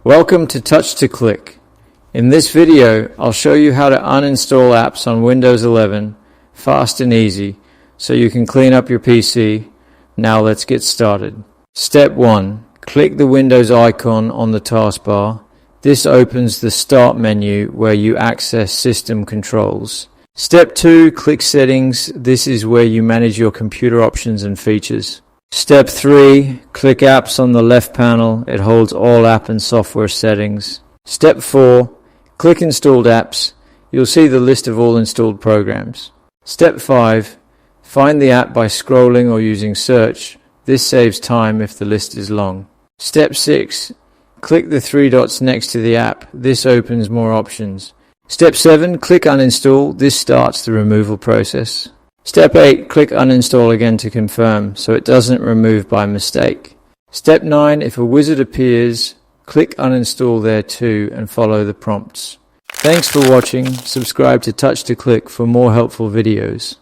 Welcome to Touch to Click. In this video, I'll show you how to uninstall apps on Windows 11 fast and easy so you can clean up your PC. Now let's get started. Step 1. Click the Windows icon on the taskbar. This opens the Start menu where you access system controls. Step 2. Click Settings. This is where you manage your computer options and features. Step 3. Click Apps on the left panel. It holds all app and software settings. Step 4. Click Installed Apps. You'll see the list of all installed programs. Step 5. Find the app by scrolling or using search. This saves time if the list is long. Step 6. Click the three dots next to the app. This opens more options. Step 7. Click Uninstall. This starts the removal process. Step 8. Click Uninstall again to confirm so it doesn't remove by mistake. Step 9. If a wizard appears, click Uninstall there too and follow the prompts. Thanks for watching. Subscribe to Touch to Click for more helpful videos.